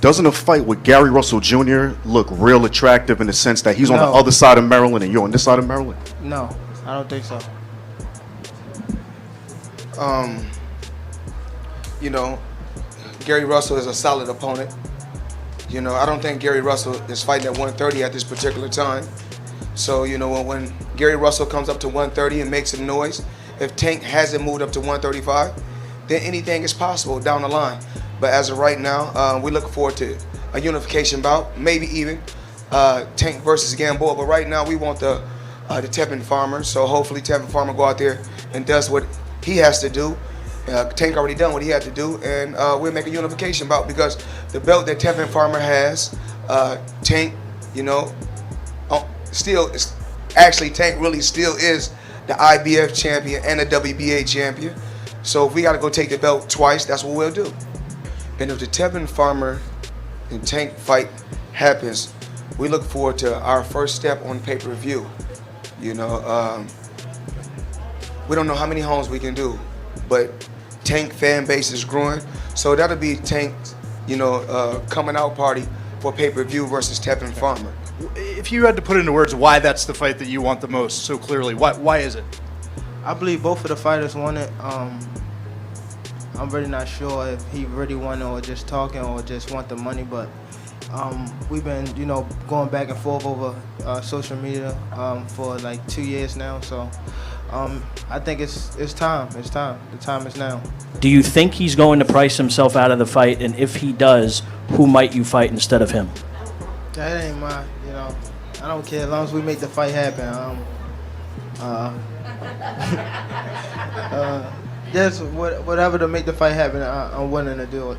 Doesn't a fight with Gary Russell Jr. look real attractive in the sense that he's on the other side of Maryland and you're on this side of Maryland? No, I don't think so. You know, Gary Russell is a solid opponent. You know, I don't think Gary Russell is fighting at 130 at this particular time. So, you know, when Gary Russell comes up to 130 and makes some noise, if Tank hasn't moved up to 135, then anything is possible down the line. But as of right now, we look forward to a unification bout, maybe even Tank versus Gamboa. But right now, we want the Tevin Farmer. So hopefully Tevin Farmer go out there and does what he has to do. Tank already done what he had to do, and we'll make a unification bout because the belt that Tevin Farmer has, Tank, you know, still is actually Tank really still is the IBF champion and the WBA champion. So if we got to go take the belt twice, that's what we'll do. And if the Tevin Farmer and Tank fight happens, we look forward to our first step on pay-per-view. You know, we don't know how many homes we can do, but Tank fan base is growing, so that'll be Tank's, you know, coming out party for pay-per-view versus Tevin Farmer. If you had to put into words why that's the fight that you want the most so clearly, why is it? I believe both of the fighters want it. I'm really not sure if he really want it or just talking or just want the money, but we've been, you know, going back and forth over social media for like 2 years now, so I think it's time. It's time. The time is now. Do you think he's going to price himself out of the fight? And if he does, who might you fight instead of him? That ain't my, you know, I don't care as long as we make the fight happen. Just whatever to make the fight happen, I'm willing to do it.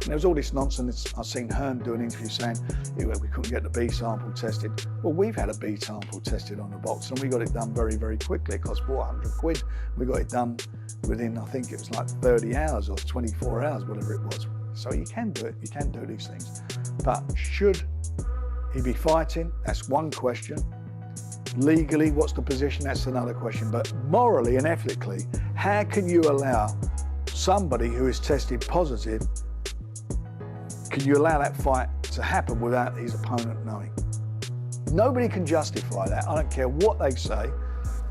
There was all this nonsense. I've seen Hearn do an interview saying we couldn't get the B sample tested. Well, we've had a B sample tested on the box and we got it done very, very quickly. It cost 400 quid. We got it done within, I think it was like 30 hours or 24 hours, whatever it was. So you can do it, you can do these things. But should he be fighting? That's one question. Legally, what's the position? That's another question. But morally and ethically, how can you allow somebody who is tested positive, can you allow that fight to happen without his opponent knowing? Nobody can justify that. I don't care what they say.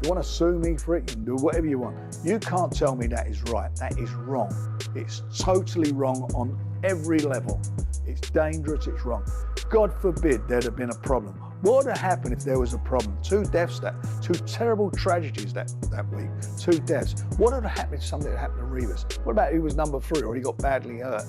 You want to sue me for it, you can do whatever you want. You can't tell me that is right. That is wrong. It's totally wrong on every level. It's dangerous, it's wrong. God forbid there'd have been a problem. What would have happened if there was a problem? 2 deaths, two terrible tragedies that week, 2 deaths. What would have happened if something had happened to Rivas? What about he was number 3 or he got badly hurt?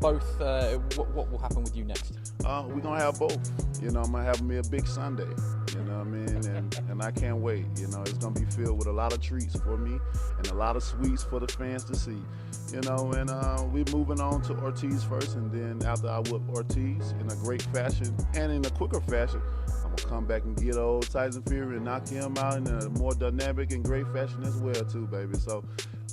both. What will happen with you next? We're gonna have both. You know, I'm gonna have me a big Sunday. You know what I mean? And I can't wait. You know, it's gonna be filled with a lot of treats for me and a lot of sweets for the fans to see. You know, and we're moving on to Ortiz first, and then after I whip Ortiz in a great fashion and in a quicker fashion, I'm gonna come back and get old Tyson Fury and knock him out in a more dynamic and great fashion as well too, baby. So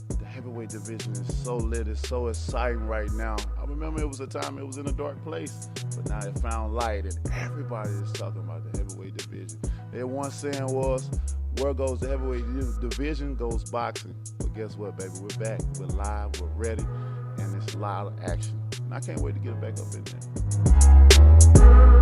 the heavyweight division is so lit, it's so exciting right now. I remember it was a time it was in a dark place, but now it found light and everybody is talking about the heavyweight division. Their one saying was, where goes the heavyweight division goes boxing. But guess what, baby? We're back, we're live, we're ready, and it's a lot of action. And I can't wait to get back up in there.